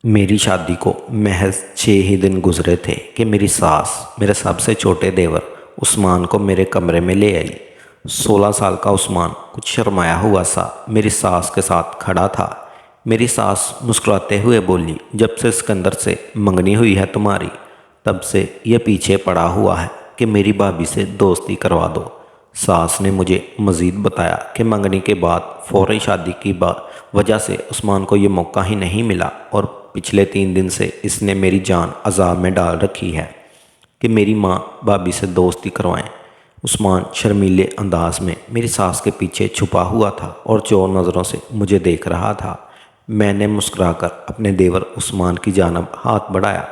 میری شادی کو محض 6 ہی دن گزرے تھے کہ میری ساس میرے سب سے چھوٹے دیور عثمان کو میرے کمرے میں لے آئی۔ 16 سال کا عثمان کچھ شرمایا ہوا سا میری ساس کے ساتھ کھڑا تھا۔ میری ساس مسکراتے ہوئے بولی، جب سے سکندر سے منگنی ہوئی ہے تمہاری، تب سے یہ پیچھے پڑا ہوا ہے کہ میری بھابھی سے دوستی کروا دو۔ ساس نے مجھے مزید بتایا کہ منگنی کے بعد فوری شادی کی وجہ سے عثمان کو یہ موقع ہی نہیں ملا اور پچھلے 3 دن سے اس نے میری جان عذاب میں ڈال رکھی ہے کہ میری ماں بھابھی سے دوستی کروائیں۔ عثمان شرمیلے انداز میں میری ساس کے پیچھے چھپا ہوا تھا اور چور نظروں سے مجھے دیکھ رہا تھا۔ میں نے مسکرا کر اپنے دیور عثمان کی جانب ہاتھ بڑھایا،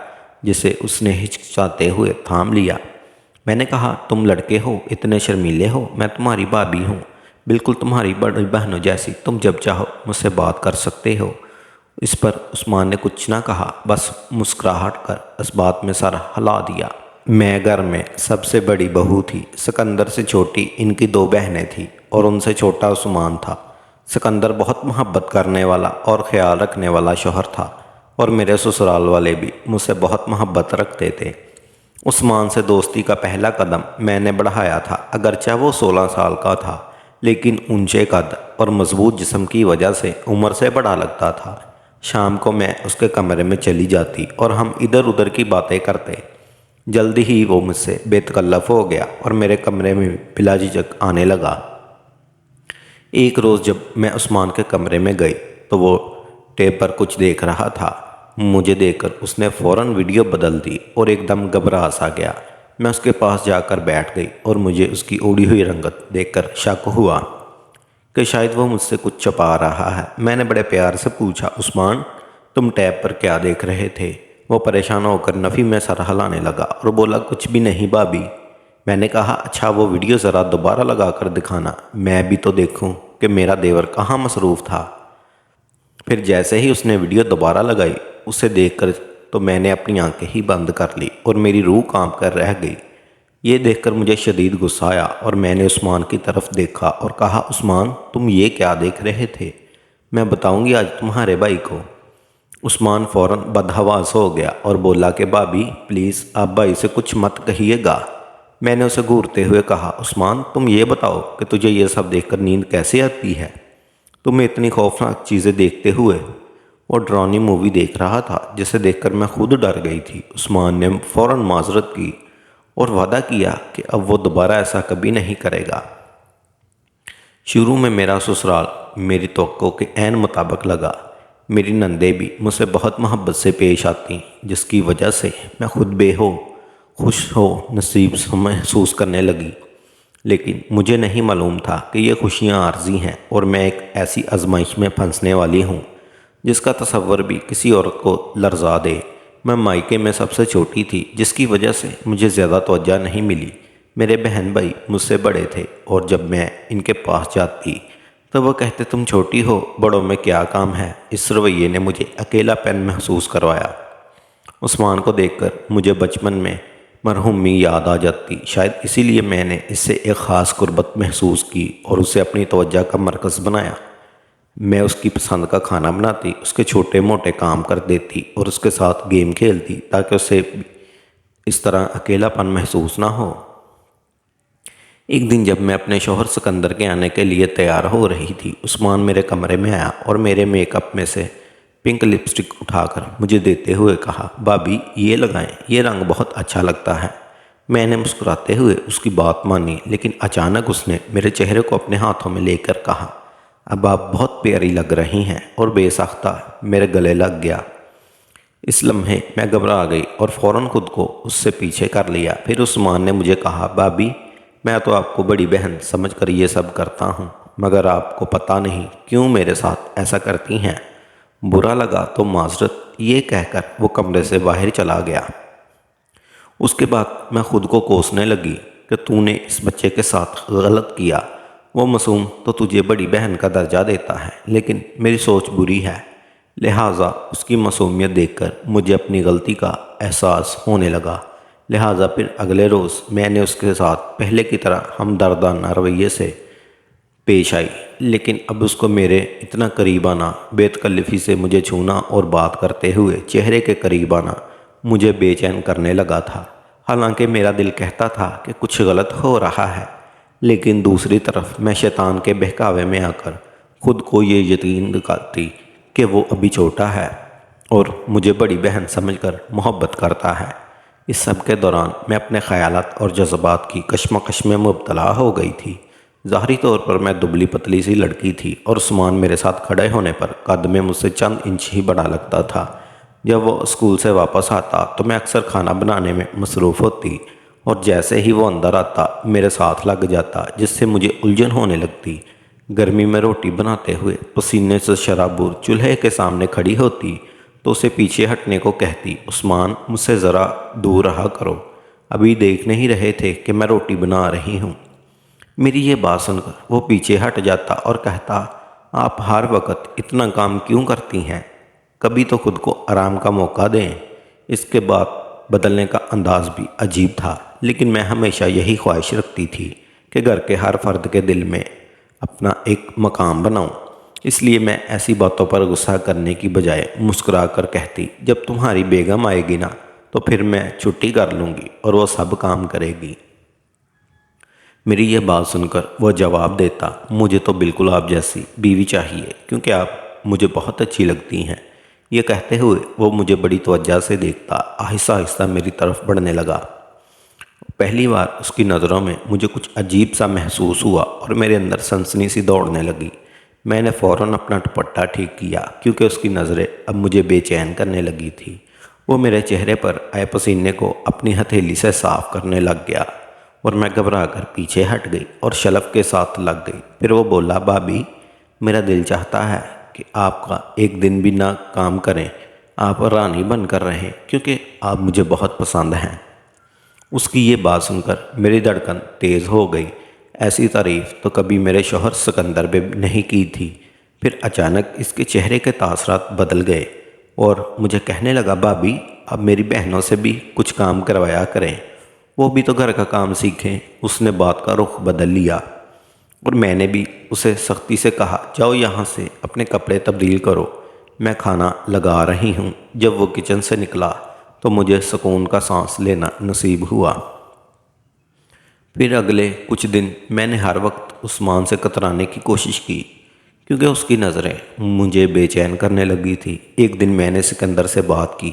جسے اس نے ہچکچاتے ہوئے تھام لیا۔ میں نے کہا، تم لڑکے ہو، اتنے شرمیلے ہو، میں تمہاری بھابھی ہوں، بالکل تمہاری بڑی بہنوں جیسی، تم جب چاہو مجھ سے بات کر سکتے ہو۔ اس پر عثمان نے کچھ نہ کہا، بس مسکراہٹ کر اس بات میں سر ہلا دیا۔ میں گھر میں سب سے بڑی بہو تھی۔ سکندر سے چھوٹی ان کی 2 بہنیں تھیں اور ان سے چھوٹا عثمان تھا۔ سکندر بہت محبت کرنے والا اور خیال رکھنے والا شوہر تھا اور میرے سسرال والے بھی مجھ سے بہت محبت رکھتے تھے۔ عثمان سے دوستی کا پہلا قدم میں نے بڑھایا تھا، اگرچہ وہ 16 سال کا تھا، لیکن اونچے قد اور مضبوط جسم کی وجہ سے عمر سے بڑا لگتا تھا۔ شام کو میں اس کے کمرے میں چلی جاتی اور ہم ادھر ادھر کی باتیں کرتے۔ جلدی ہی وہ مجھ سے بے تکلف ہو گیا اور میرے کمرے میں بلا جھجک آنے لگا۔ ایک روز جب میں عثمان کے کمرے میں گئی تو وہ ٹیپ پر کچھ دیکھ رہا تھا۔ مجھے دیکھ کر اس نے فوراً ویڈیو بدل دی اور ایک دم گھبرا سا گیا۔ میں اس کے پاس جا کر بیٹھ گئی اور مجھے اس کی اڑی ہوئی رنگت دیکھ کر شک ہوا کہ شاید وہ مجھ سے کچھ چھپا رہا ہے۔ میں نے بڑے پیار سے پوچھا، عثمان، تم ٹیپ پر کیا دیکھ رہے تھے؟ وہ پریشان ہو کر نفی میں سر ہلانے لگا اور بولا، کچھ بھی نہیں بھابھی۔ میں نے کہا، اچھا وہ ویڈیو ذرا دوبارہ لگا کر دکھانا، میں بھی تو دیکھوں کہ میرا دیور کہاں مصروف تھا۔ پھر جیسے ہی اس نے ویڈیو دوبارہ لگائی، اسے دیکھ کر تو میں نے اپنی آنکھیں ہی بند کر لی اور میری روح کانپ کر رہ گئی۔ یہ دیکھ کر مجھے شدید غصہ آیا اور میں نے عثمان کی طرف دیکھا اور کہا، عثمان، تم یہ کیا دیکھ رہے تھے؟ میں بتاؤں گی آج تمہارے بھائی کو۔ عثمان فوراً بدحواس ہو گیا اور بولا کہ بھابھی پلیز آپ بھائی سے کچھ مت کہیے گا۔ میں نے اسے گھورتے ہوئے کہا، عثمان، تم یہ بتاؤ کہ تجھے یہ سب دیکھ کر نیند کیسے آتی ہے؟ تمہیں اتنی خوفناک چیزیں دیکھتے ہوئے۔ وہ ڈرانی مووی دیکھ رہا تھا جسے دیکھ کر میں خود ڈر گئی تھی۔ عثمان نے فوراً معذرت کی اور وعدہ کیا کہ اب وہ دوبارہ ایسا کبھی نہیں کرے گا۔ شروع میں میرا سسرال میری توقع کے عین مطابق لگا۔ میری نندیں بھی مجھ سے بہت محبت سے پیش آتی، جس کی وجہ سے میں خود خوش ہو نصیب محسوس کرنے لگی۔ لیکن مجھے نہیں معلوم تھا کہ یہ خوشیاں عارضی ہیں اور میں ایک ایسی آزمائش میں پھنسنے والی ہوں جس کا تصور بھی کسی عورت کو لرزا دے۔ میں مائکے میں سب سے چھوٹی تھی، جس کی وجہ سے مجھے زیادہ توجہ نہیں ملی۔ میرے بہن بھائی مجھ سے بڑے تھے اور جب میں ان کے پاس جاتی تو وہ کہتے، تم چھوٹی ہو، بڑوں میں کیا کام ہے۔ اس رویے نے مجھے اکیلا پن محسوس کروایا۔ عثمان کو دیکھ کر مجھے بچپن میں مرحومی یاد آ جاتی، شاید اسی لیے میں نے اس سے ایک خاص قربت محسوس کی اور اسے اپنی توجہ کا مرکز بنایا۔ میں اس کی پسند کا کھانا بناتی، اس کے چھوٹے موٹے کام کر دیتی اور اس کے ساتھ گیم کھیلتی تاکہ اسے اس طرح اکیلا پن محسوس نہ ہو۔ ایک دن جب میں اپنے شوہر سکندر کے آنے کے لیے تیار ہو رہی تھی، عثمان میرے کمرے میں آیا اور میرے میک اپ میں سے پنک لپسٹک اٹھا کر مجھے دیتے ہوئے کہا، بھابھی یہ لگائیں، یہ رنگ بہت اچھا لگتا ہے۔ میں نے مسکراتے ہوئے اس کی بات مانی، لیکن اچانک اس نے میرے چہرے کو اپنے ہاتھوں میں لے کر کہا، اب آپ بہت پیاری لگ رہی ہیں، اور بے ساختہ میرے گلے لگ گیا۔ اس لمحے میں گھبرا گئی اور فوراً خود کو اس سے پیچھے کر لیا۔ پھر عثمان نے مجھے کہا، بھابھی میں تو آپ کو بڑی بہن سمجھ کر یہ سب کرتا ہوں، مگر آپ کو پتہ نہیں کیوں میرے ساتھ ایسا کرتی ہیں۔ برا لگا تو معذرت، یہ کہہ کر وہ کمرے سے باہر چلا گیا۔ اس کے بعد میں خود کو کوسنے لگی کہ تو نے اس بچے کے ساتھ غلط کیا۔ وہ معصوم تو تجھے بڑی بہن کا درجہ دیتا ہے، لیکن میری سوچ بری ہے، لہٰذا اس کی معصومیت دیکھ کر مجھے اپنی غلطی کا احساس ہونے لگا۔ لہٰذا پھر اگلے روز میں نے اس کے ساتھ پہلے کی طرح ہمدردانہ رویے سے پیش آئی، لیکن اب اس کو میرے اتنا قریب آنا، بے تکلفی سے مجھے چھونا اور بات کرتے ہوئے چہرے کے قریب آنا مجھے بے چین کرنے لگا تھا۔ حالانکہ میرا دل کہتا تھا کہ کچھ غلط ہو رہا ہے، لیکن دوسری طرف میں شیطان کے بہکاوے میں آ کر خود کو یہ یقین دلاتی کہ وہ ابھی چھوٹا ہے اور مجھے بڑی بہن سمجھ کر محبت کرتا ہے۔ اس سب کے دوران میں اپنے خیالات اور جذبات کی کشمکش میں مبتلا ہو گئی تھی۔ ظاہری طور پر میں دبلی پتلی سی لڑکی تھی اور عثمان میرے ساتھ کھڑے ہونے پر قد میں مجھ سے چند انچ ہی بڑا لگتا تھا۔ جب وہ اسکول سے واپس آتا تو میں اکثر کھانا بنانے میں مصروف ہوتی اور جیسے ہی وہ اندر آتا میرے ساتھ لگ جاتا، جس سے مجھے الجھن ہونے لگتی۔ گرمی میں روٹی بناتے ہوئے پسینے سے شرابور چولہے کے سامنے کھڑی ہوتی تو اسے پیچھے ہٹنے کو کہتی، عثمان مجھ سے ذرا دور رہا کرو، ابھی دیکھ نہیں رہے تھے کہ میں روٹی بنا رہی ہوں۔ میری یہ بات سن کر وہ پیچھے ہٹ جاتا اور کہتا، آپ ہر وقت اتنا کام کیوں کرتی ہیں؟ کبھی تو خود کو آرام کا موقع دیں۔ اس کے بعد بدلنے کا انداز بھی عجیب تھا، لیکن میں ہمیشہ یہی خواہش رکھتی تھی کہ گھر کے ہر فرد کے دل میں اپنا ایک مقام بناؤں۔ اس لیے میں ایسی باتوں پر غصہ کرنے کی بجائے مسکرا کر کہتی، جب تمہاری بیگم آئے گی نا تو پھر میں چھٹی کر لوں گی اور وہ سب کام کرے گی۔ میری یہ بات سن کر وہ جواب دیتا، مجھے تو بالکل آپ جیسی بیوی چاہیے، کیونکہ آپ مجھے بہت اچھی لگتی ہیں۔ یہ کہتے ہوئے وہ مجھے بڑی توجہ سے دیکھتا، آہستہ آہستہ میری طرف بڑھنے لگا۔ پہلی بار اس کی نظروں میں مجھے کچھ عجیب سا محسوس ہوا اور میرے اندر سنسنی سی دوڑنے لگی۔ میں نے فوراً اپنا دوپٹہ ٹھیک کیا، کیونکہ اس کی نظریں اب مجھے بے چین کرنے لگی تھی۔ وہ میرے چہرے پر آئے پسینے کو اپنی ہتھیلی سے صاف کرنے لگ گیا اور میں گھبرا کر پیچھے ہٹ گئی اور شلف کے ساتھ لگ گئی۔ پھر وہ بولا، بھابی میرا دل چاہتا ہے کہ آپ کا ایک دن بھی نہ کام کریں، آپ رانی بن کر رہیں، کیونکہ آپ مجھے بہت پسند ہیں۔ اس کی یہ بات سن کر میری دھڑکن تیز ہو گئی۔ ایسی تعریف تو کبھی میرے شوہر سکندر بھی نہیں کی تھی۔ پھر اچانک اس کے چہرے کے تاثرات بدل گئے اور مجھے کہنے لگا، بھابی اب میری بہنوں سے بھی کچھ کام کروایا کریں، وہ بھی تو گھر کا کام سیکھیں۔ اس نے بات کا رخ بدل لیا اور میں نے بھی اسے سختی سے کہا، جاؤ یہاں سے اپنے کپڑے تبدیل کرو، میں کھانا لگا رہی ہوں۔ جب وہ کچن سے نکلا تو مجھے سکون کا سانس لینا نصیب ہوا۔ پھر اگلے کچھ دن میں نے ہر وقت عثمان سے کترانے کی کوشش کی، کیونکہ اس کی نظریں مجھے بے چین کرنے لگی تھی۔ ایک دن میں نے سکندر سے بات کی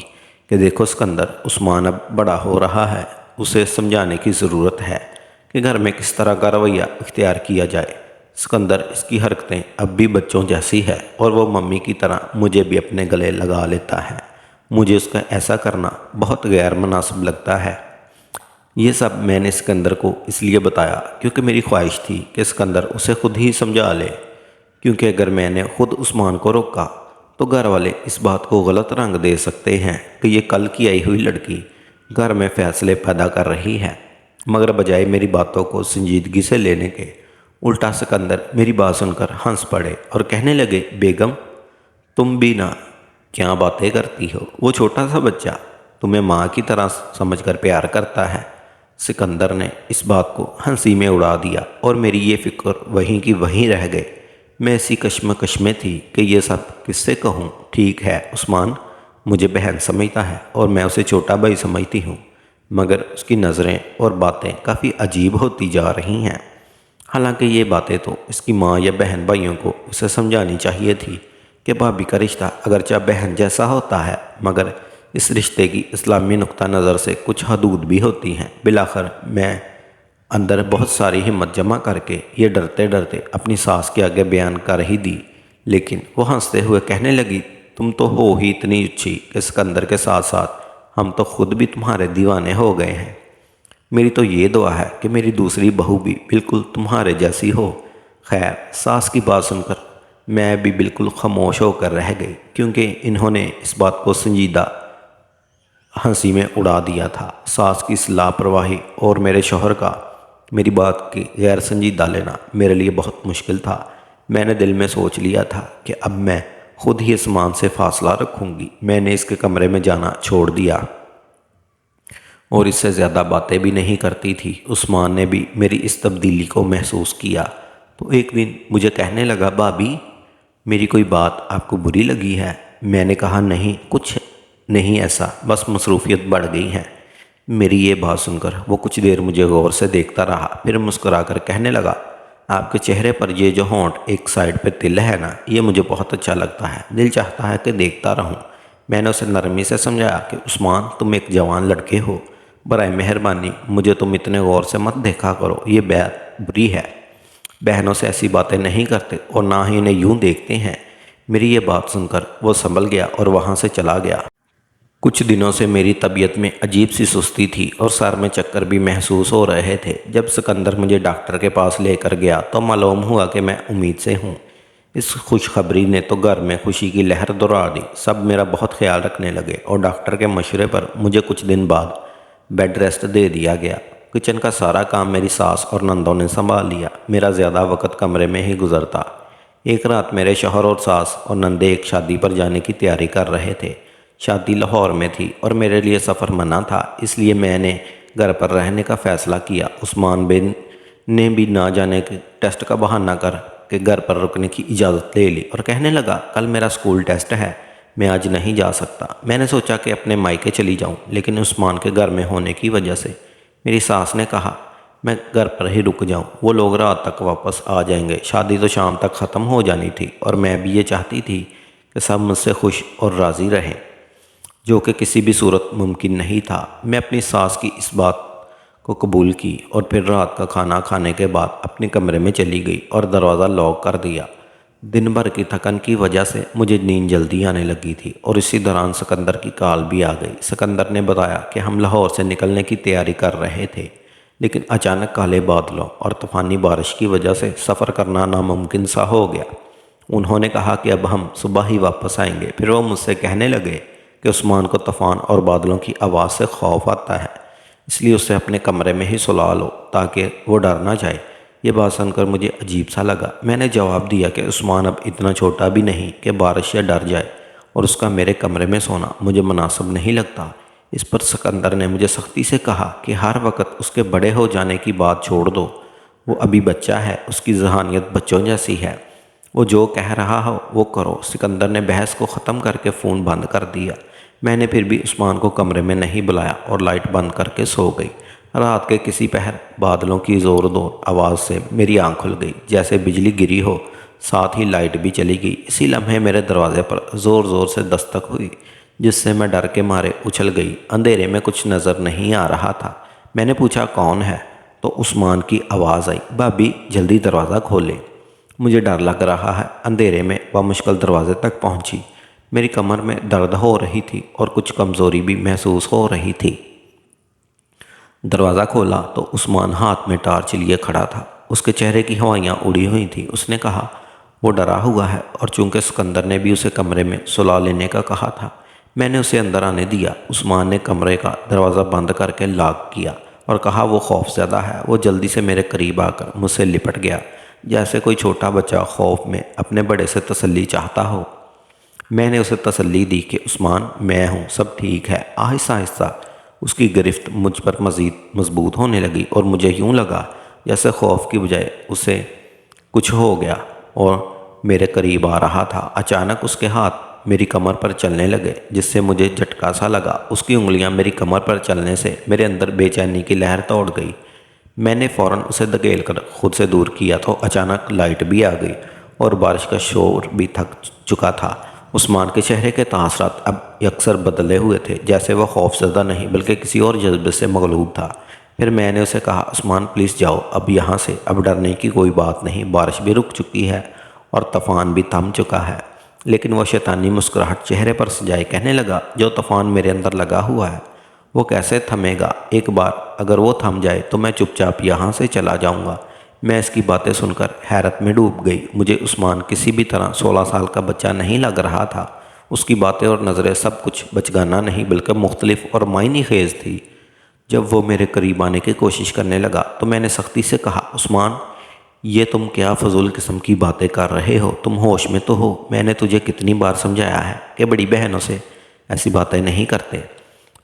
کہ دیکھو سکندر، عثمان اب بڑا ہو رہا ہے، اسے سمجھانے کی ضرورت ہے کہ گھر میں کس طرح کا رویہ اختیار کیا جائے۔ سکندر، اس کی حرکتیں اب بھی بچوں جیسی ہے اور وہ ممی کی طرح مجھے بھی اپنے گلے لگا لیتا ہے۔ مجھے اس کا ایسا کرنا بہت غیر مناسب لگتا ہے۔ یہ سب میں نے سکندر کو اس لیے بتایا کیونکہ میری خواہش تھی کہ سکندر اسے خود ہی سمجھا لے، کیونکہ اگر میں نے خود عثمان کو روکا تو گھر والے اس بات کو غلط رنگ دے سکتے ہیں کہ یہ کل کی آئی ہوئی لڑکی گھر میں فیصلے پیدا کر رہی ہے۔ مگر بجائے میری باتوں کو سنجیدگی سے لینے کے، الٹا سکندر میری بات سن کر ہنس پڑے اور کہنے لگے، بیگم تم بھی نہ کیا باتیں کرتی ہو، وہ چھوٹا سا بچہ تمہیں ماں کی طرح سمجھ کر پیار کرتا ہے۔ سکندر نے اس بات کو ہنسی میں اڑا دیا اور میری یہ فکر وہیں کی وہیں رہ گئے۔ میں ایسی کشمکش میں تھی کہ یہ سب کس سے کہوں۔ ٹھیک ہے، عثمان مجھے بہن سمجھتا ہے اور میں اسے چھوٹا بھائی سمجھتی ہوں، مگر اس کی نظریں اور باتیں کافی عجیب ہوتی جا رہی ہیں۔ حالانکہ یہ باتیں تو اس کی ماں یا بہن بھائیوں کو اسے سمجھانی چاہیے تھی کہ بھابھی کا رشتہ اگرچہ بہن جیسا ہوتا ہے، مگر اس رشتے کی اسلامی نقطہ نظر سے کچھ حدود بھی ہوتی ہیں۔ بالآخر میں اندر بہت ساری ہمت جمع کر کے یہ ڈرتے ڈرتے اپنی ساس کے آگے بیان کر ہی دی، لیکن وہ ہنستے ہوئے کہنے لگی، تم تو ہو ہی اتنی اچھی کہ سکندر کے ساتھ ساتھ ہم تو خود بھی تمہارے دیوانے ہو گئے ہیں۔ میری تو یہ دعا ہے کہ میری دوسری بہو بھی بالکل تمہارے جیسی ہو۔ خیر، ساس کی بات سن کر میں بھی بالکل خاموش ہو کر رہ گئی، کیونکہ انہوں نے اس بات کو سنجیدہ ہنسی میں اڑا دیا تھا۔ ساس کی اس لاپرواہی اور میرے شوہر کا میری بات کی غیر سنجیدہ لینا میرے لیے بہت مشکل تھا۔ میں نے دل میں سوچ لیا تھا کہ اب میں خود ہی عثمان سے فاصلہ رکھوں گی۔ میں نے اس کے کمرے میں جانا چھوڑ دیا اور اس سے زیادہ باتیں بھی نہیں کرتی تھی۔ عثمان نے بھی میری اس تبدیلی کو محسوس کیا۔ تو ایک دن مجھے کہنے لگا، بھابھی میری کوئی بات آپ کو بری لگی ہے؟ میں نے کہا نہیں، کچھ نہیں ایسا، بس مصروفیت بڑھ گئی ہے۔ میری یہ بات سن کر وہ کچھ دیر مجھے غور سے دیکھتا رہا، پھر مسکرا کر کہنے لگا، آپ کے چہرے پر یہ جو ہونٹ ایک سائڈ پہ تل ہے نا، یہ مجھے بہت اچھا لگتا ہے، دل چاہتا ہے کہ دیکھتا رہوں۔ میں نے اسے نرمی سے سمجھایا کہ عثمان تم ایک جوان لڑکے ہو، برائے مہربانی مجھے تم اتنے غور سے مت دیکھا کرو، یہ بات بری ہے۔ بہنوں سے ایسی باتیں نہیں کرتے اور نہ ہی انہیں یوں دیکھتے ہیں۔ میری یہ بات سن کر وہ سنبھل گیا اور وہاں سے چلا گیا۔ کچھ دنوں سے میری طبیعت میں عجیب سی سستی تھی اور سر میں چکر بھی محسوس ہو رہے تھے۔ جب سکندر مجھے ڈاکٹر کے پاس لے کر گیا تو معلوم ہوا کہ میں امید سے ہوں۔ اس خوشخبری نے تو گھر میں خوشی کی لہر دوڑا دی۔ سب میرا بہت خیال رکھنے لگے اور ڈاکٹر کے مشورے پر مجھے کچھ دن بعد بیڈ ریسٹ دے دیا گیا۔ کچن کا سارا کام میری ساس اور نندوں نے سنبھال لیا۔ میرا زیادہ وقت کمرے میں ہی گزرتا۔ ایک رات میرے شوہر اور ساس اور نندے ایک شادی پر جانے کی تیاری کر رہے تھے۔ شادی لاہور میں تھی اور میرے لیے سفر منع تھا، اس لیے میں نے گھر پر رہنے کا فیصلہ کیا۔ عثمان بن نے بھی نہ جانے کے ٹیسٹ کا بہانہ کر کے گھر پر رکنے کی اجازت لے لی اور کہنے لگا، کل میرا اسکول ٹیسٹ ہے، میں آج نہیں جا سکتا۔ میں نے سوچا کہ اپنے مائکے چلی جاؤں، لیکن عثمان کے گھر میں ہونے کی وجہ سے میری ساس نے کہا میں گھر پر ہی رک جاؤں، وہ لوگ رات تک واپس آ جائیں گے۔ شادی تو شام تک ختم ہو جانی تھی اور میں بھی یہ چاہتی تھی کہ سب مجھ سے خوش اور راضی رہیں، جو کہ کسی بھی صورت ممکن نہیں تھا۔ میں اپنی ساس کی اس بات کو قبول کی اور پھر رات کا کھانا کھانے کے بعد اپنے کمرے میں چلی گئی اور دروازہ لاک کر دیا۔ دن بھر کی تھکن کی وجہ سے مجھے نیند جلدی آنے لگی تھی اور اسی دوران سکندر کی کال بھی آ گئی۔ سکندر نے بتایا کہ ہم لاہور سے نکلنے کی تیاری کر رہے تھے، لیکن اچانک کالے بادلوں اور طوفانی بارش کی وجہ سے سفر کرنا ناممکن سا ہو گیا۔ انہوں نے کہا کہ اب ہم صبح ہی واپس آئیں گے۔ پھر وہ مجھ سے کہنے لگے کہ عثمان کو طوفان اور بادلوں کی آواز سے خوف آتا ہے، اس لیے اسے اپنے کمرے میں ہی سلا لو تاکہ وہ ڈر نہ جائے۔ یہ بات سن کر مجھے عجیب سا لگا۔ میں نے جواب دیا کہ عثمان اب اتنا چھوٹا بھی نہیں کہ بارش سے ڈر جائے اور اس کا میرے کمرے میں سونا مجھے مناسب نہیں لگتا۔ اس پر سکندر نے مجھے سختی سے کہا کہ ہر وقت اس کے بڑے ہو جانے کی بات چھوڑ دو، وہ ابھی بچہ ہے، اس کی ذہانت بچوں جیسی ہے، وہ جو کہہ رہا ہو وہ کرو۔ سکندر نے بحث کو ختم کر کے فون بند کر دیا۔ میں نے پھر بھی عثمان کو کمرے میں نہیں بلایا اور لائٹ بند کر کے سو گئی۔ رات کے کسی پہر بادلوں کی زور دور آواز سے میری آنکھ کھل گئی، جیسے بجلی گری ہو، ساتھ ہی لائٹ بھی چلی گئی۔ اسی لمحے میرے دروازے پر زور زور سے دستک ہوئی، جس سے میں ڈر کے مارے اچھل گئی۔ اندھیرے میں کچھ نظر نہیں آ رہا تھا۔ میں نے پوچھا کون ہے، تو عثمان کی آواز آئی، بھابھی جلدی دروازہ کھولے، مجھے ڈر لگ رہا ہے۔ اندھیرے میں بمشکل دروازے تک پہنچی۔ میری کمر میں درد ہو رہی تھی اور کچھ کمزوری بھی محسوس ہو رہی تھی۔ دروازہ کھولا تو عثمان ہاتھ میں ٹارچ لیے کھڑا تھا۔ اس کے چہرے کی ہوائیاں اڑی ہوئی تھیں۔ اس نے کہا وہ ڈرا ہوا ہے، اور چونکہ سکندر نے بھی اسے کمرے میں سلا لینے کا کہا تھا، میں نے اسے اندر آنے دیا۔ عثمان نے کمرے کا دروازہ بند کر کے لاک کیا اور کہا وہ خوف زدہ ہے۔ وہ جلدی سے میرے قریب آ کر مجھ سے لپٹ گیا، جیسے کوئی چھوٹا بچہ خوف میں اپنے بڑے سے تسلی چاہتا ہو۔ میں نے اسے تسلی دی کہ عثمان میں ہوں، سب ٹھیک ہے۔ آہستہ آہستہ اس کی گرفت مجھ پر مزید مضبوط ہونے لگی اور مجھے یوں لگا جیسے خوف کی بجائے اسے کچھ ہو گیا اور میرے قریب آ رہا تھا۔ اچانک اس کے ہاتھ میری کمر پر چلنے لگے، جس سے مجھے جھٹکا سا لگا۔ اس کی انگلیاں میری کمر پر چلنے سے میرے اندر بے چینی کی لہر توڑ گئی۔ میں نے فوراً اسے دھکیل کر خود سے دور کیا تو اچانک لائٹ بھی آ گئی اور بارش کا شور بھی تھک چکا تھا۔ عثمان کے چہرے کے تاثرات اب یکسر بدلے ہوئے تھے، جیسے وہ خوف زدہ نہیں بلکہ کسی اور جذبے سے مغلوب تھا۔ پھر میں نے اسے کہا عثمان پلیز جاؤ اب یہاں سے، اب ڈرنے کی کوئی بات نہیں، بارش بھی رک چکی ہے اور طوفان بھی تھم چکا ہے۔ لیکن وہ شیطانی مسکراہٹ چہرے پر سجائے کہنے لگا جو طوفان میرے اندر لگا ہوا ہے وہ کیسے تھمے گا؟ ایک بار اگر وہ تھم جائے تو میں چپ چاپ یہاں سے چلا جاؤں گا۔ میں اس کی باتیں سن کر حیرت میں ڈوب گئی۔ مجھے عثمان کسی بھی طرح 16 سال کا بچہ نہیں لگ رہا تھا۔ اس کی باتیں اور نظریں سب کچھ بچگانہ نہیں بلکہ مختلف اور معنی خیز تھی۔ جب وہ میرے قریب آنے کی کوشش کرنے لگا تو میں نے سختی سے کہا عثمان یہ تم کیا فضول قسم کی باتیں کر رہے ہو؟ تم ہوش میں تو ہو؟ میں نے تجھے کتنی بار سمجھایا ہے کہ بڑی بہنوں سے ایسی باتیں نہیں کرتے۔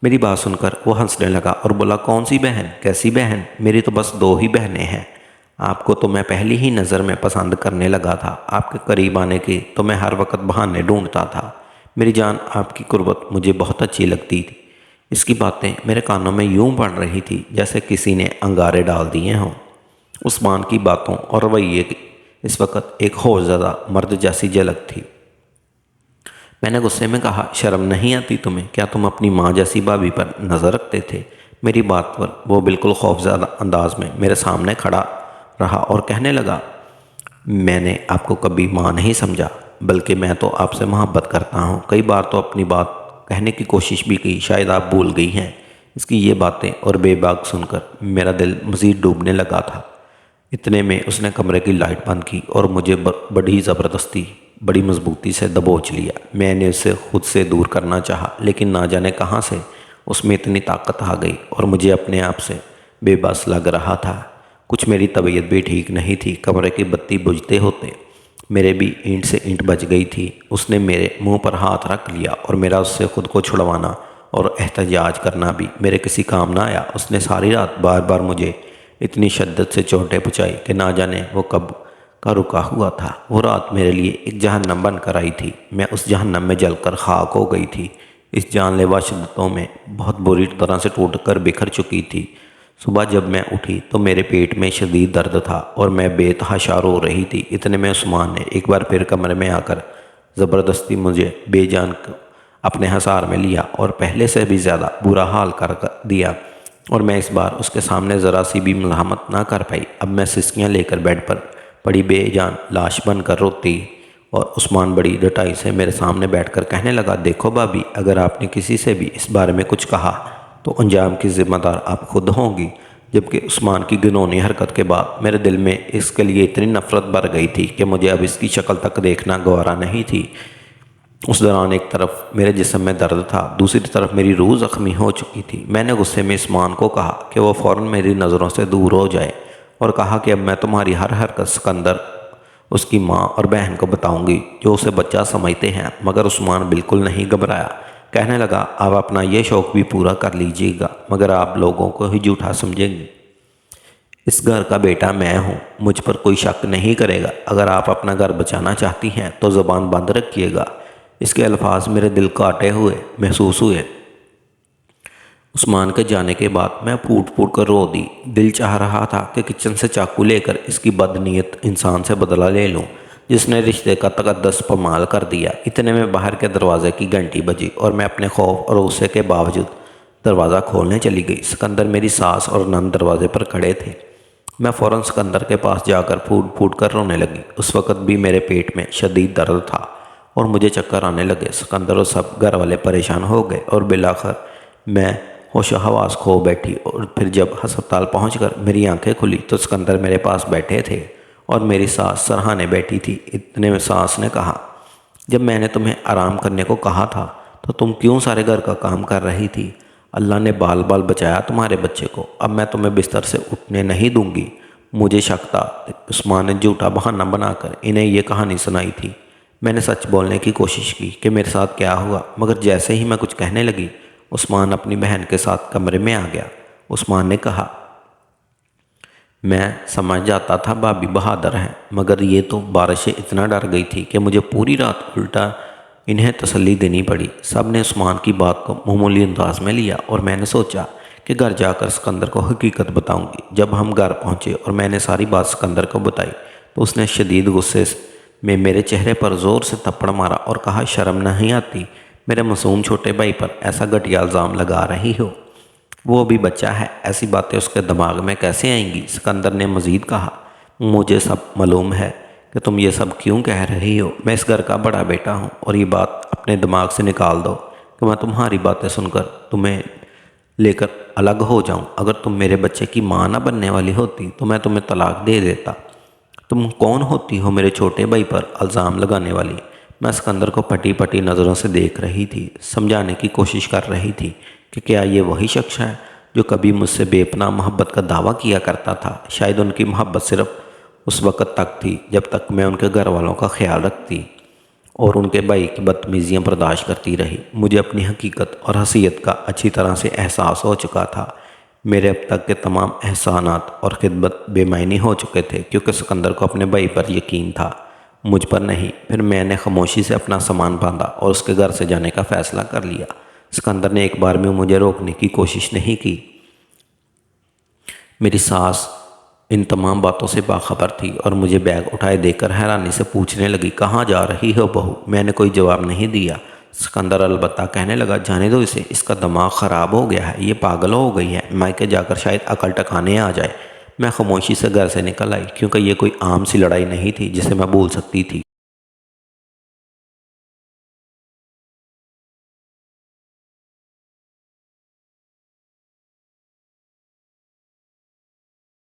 میری بات سن کر وہ ہنسنے لگا اور بولا کون سی بہن؟ کیسی بہن؟ میری تو بس 2 ہی بہنیں ہیں، آپ کو تو میں پہلی ہی نظر میں پسند کرنے لگا تھا۔ آپ کے قریب آنے کی تو میں ہر وقت بہانے ڈھونڈتا تھا۔ میری جان، آپ کی قربت مجھے بہت اچھی لگتی تھی۔ اس کی باتیں میرے کانوں میں یوں پڑ رہی تھی جیسے کسی نے انگارے ڈال دیے ہوں۔ عثمان کی باتوں اور رویے کی اس وقت ایک ہوش زدہ مرد جیسی جھلک تھی۔ میں نے غصے میں کہا، شرم نہیں آتی تمہیں؟ کیا تم اپنی ماں جیسی بھابھی پر نظر رکھتے تھے؟ میری بات پر وہ بالکل خوفزدہ انداز میں میرے سامنے کھڑا رہا اور کہنے لگا، میں نے آپ کو کبھی ماں نہیں سمجھا، بلکہ میں تو آپ سے محبت کرتا ہوں۔ کئی بار تو اپنی بات کہنے کی کوشش بھی کی، شاید آپ بھول گئی ہیں۔ اس کی یہ باتیں اور بے باک سن کر میرا دل مزید ڈوبنے لگا تھا۔ اتنے میں اس نے کمرے کی لائٹ بند کی اور مجھے بڑی زبردستی، بڑی مضبوطی سے دبوچ لیا۔ میں نے اسے خود سے دور کرنا چاہا، لیکن نہ جانے کہاں سے اس میں اتنی طاقت آ گئی اور مجھے اپنے آپ سے بے بس لگ رہا تھا۔ کچھ میری طبیعت بھی ٹھیک نہیں تھی۔ کمرے کی بتی بجھتے ہوتے میرے بھی اینٹ سے اینٹ بج گئی تھی۔ اس نے میرے منہ پر ہاتھ رکھ لیا اور میرا اس سے خود کو چھڑوانا اور احتجاج کرنا بھی میرے کسی کام نہ آیا۔ اس نے ساری رات بار بار مجھے اتنی شدت سے چوٹیں پہنچائی کہ نہ جانے وہ کب کا رکا ہوا تھا۔ وہ رات میرے لیے ایک جہنم بن کر آئی تھی۔ میں اس جہنم میں جل کر خاک ہو گئی تھی۔ اس جان لیوا شدتوں میں بہت بری طرح سے ٹوٹ کر بکھر چکی تھی۔ صبح جب میں اٹھی تو میرے پیٹ میں شدید درد تھا اور میں بے تحاشا رو رہی تھی۔ اتنے میں عثمان نے ایک بار پھر کمرے میں آ کر زبردستی مجھے بے جان اپنے حصار میں لیا اور پہلے سے بھی زیادہ برا حال کر دیا، اور میں اس بار اس کے سامنے ذرا سی بھی مزاحمت نہ کر پائی۔ اب میں سسکیاں لے کر بیڈ پر پڑی بے جان لاش بن کر روتی، اور عثمان بڑی ڈٹائی سے میرے سامنے بیٹھ کر کہنے لگا، دیکھو بھابی، اگر آپ نے کسی سے بھی اس بارے میں کچھ کہا تو انجام کی ذمہ دار آپ خود ہوں گی۔ جبکہ عثمان کی گھناؤنی حرکت کے بعد میرے دل میں اس کے لیے اتنی نفرت بھر گئی تھی کہ مجھے اب اس کی شکل تک دیکھنا گوارا نہیں تھی۔ اس دوران ایک طرف میرے جسم میں درد تھا، دوسری طرف میری روح زخمی ہو چکی تھی۔ میں نے غصے میں عثمان کو کہا کہ وہ فوراً میری نظروں سے دور ہو جائے، اور کہا کہ اب میں تمہاری ہر حرکت سکندر، اس کی ماں اور بہن کو بتاؤں گی جو اسے بچہ سمجھتے ہیں۔ مگر عثمان بالکل نہیں گھبرایا، کہنے لگا، آپ اپنا یہ شوق بھی پورا کر لیجیے گا، مگر آپ لوگوں کو ہی جھوٹا سمجھیں گے۔ اس گھر کا بیٹا میں ہوں، مجھ پر کوئی شک نہیں کرے گا۔ اگر آپ اپنا گھر بچانا چاہتی ہیں تو زبان بند رکھیے گا۔ اس کے الفاظ میرے دل کاٹے ہوئے محسوس ہوئے۔ عثمان کے جانے کے بعد میں پھوٹ پھوٹ کر رو دی۔ دل چاہ رہا تھا کہ کچن سے چاقو لے کر اس کی بدنیت انسان سے بدلہ لے لوں جس نے رشتے کا تقدس پامال کر دیا۔ اتنے میں باہر کے دروازے کی گھنٹی بجی اور میں اپنے خوف اور غصے کے باوجود دروازہ کھولنے چلی گئی۔ سکندر، میری ساس اور نند دروازے پر کھڑے تھے۔ میں فوراً سکندر کے پاس جا کر پھوٹ پھوٹ کر رونے لگی۔ اس وقت بھی میرے پیٹ میں شدید درد تھا اور مجھے چکر آنے لگے۔ سکندر اور سب گھر والے پریشان ہو گئے اور بالآخر میں ہوش و حواس کھو بیٹھی، اور پھر جب ہسپتال پہنچ کر میری آنکھیں کھلی تو سکندر میرے پاس بیٹھے تھے اور میری ساس سرہانے بیٹھی تھی۔ اتنے میں ساس نے کہا، جب میں نے تمہیں آرام کرنے کو کہا تھا تو تم کیوں سارے گھر کا کام کر رہی تھی؟ اللہ نے بال بال بچایا تمہارے بچے کو، اب میں تمہیں بستر سے اٹھنے نہیں دوں گی۔ مجھے شک تھا عثمان نے جھوٹا بہانہ بنا کر انہیں یہ کہانی سنائی تھی۔ میں نے سچ بولنے کی کوشش کی کہ میرے ساتھ کیا ہوا، مگر جیسے ہی میں کچھ کہنے لگی عثمان اپنی بہن کے ساتھ کمرے میں آ گیا۔ عثمان نے کہا، میں سمجھ جاتا تھا بھابی بہادر ہیں، مگر یہ تو بارش سے اتنا ڈر گئی تھی کہ مجھے پوری رات الٹا انہیں تسلی دینی پڑی۔ سب نے عثمان کی بات کو معمولی انداز میں لیا اور میں نے سوچا کہ گھر جا کر سکندر کو حقیقت بتاؤں گی۔ جب ہم گھر پہنچے اور میں نے ساری بات سکندر کو بتائی تو اس نے شدید غصے میں میرے چہرے پر زور سے تھپڑ مارا اور کہا، شرم نہیں آتی؟ میرے معصوم چھوٹے بھائی پر ایسا گھٹیا الزام لگا رہی ہو؟ وہ ابھی بچہ ہے، ایسی باتیں اس کے دماغ میں کیسے آئیں گی؟ سکندر نے مزید کہا، مجھے سب معلوم ہے کہ تم یہ سب کیوں کہہ رہی ہو۔ میں اس گھر کا بڑا بیٹا ہوں، اور یہ بات اپنے دماغ سے نکال دو کہ میں تمہاری باتیں سن کر تمہیں لے کر الگ ہو جاؤں۔ اگر تم میرے بچے کی ماں نہ بننے والی ہوتی تو میں تمہیں طلاق دے دیتا۔ تم کون ہوتی ہو میرے چھوٹے بھائی پر الزام لگانے والی؟ میں سکندر کو پھٹی پھٹی نظروں سے دیکھ رہی تھی، سمجھانے کی کوشش کر رہی تھی کہ کیا یہ وہی شخص ہے جو کبھی مجھ سے بے پناہ محبت کا دعویٰ کیا کرتا تھا؟ شاید ان کی محبت صرف اس وقت تک تھی جب تک میں ان کے گھر والوں کا خیال رکھتی اور ان کے بھائی کی بدتمیزیاں برداشت کرتی رہی۔ مجھے اپنی حقیقت اور حیثیت کا اچھی طرح سے احساس ہو چکا تھا۔ میرے اب تک کے تمام احسانات اور خدمت بے معنی ہو چکے تھے کیونکہ سکندر کو اپنے بھائی پر یقین تھا، مجھ پر نہیں۔ پھر میں نے خاموشی سے اپنا سامان باندھا اور اس کے گھر سے جانے کا فیصلہ کر لیا۔ سکندر نے ایک بار بھی مجھے روکنے کی کوشش نہیں کی۔ میری ساس ان تمام باتوں سے باخبر تھی اور مجھے بیگ اٹھائے دے کر حیرانی سے پوچھنے لگی، کہاں جا رہی ہو بہو؟ میں نے کوئی جواب نہیں دیا۔ سکندر البتہ کہنے لگا، جانے دو اسے، اس کا دماغ خراب ہو گیا ہے، یہ پاگل ہو گئی ہے، مائکے جا کر شاید عقل ٹھکانے آ جائے۔ میں خاموشی سے گھر سے نکل آئی کیونکہ یہ کوئی عام سی لڑائی نہیں تھی جسے میں بھول سکتی تھی۔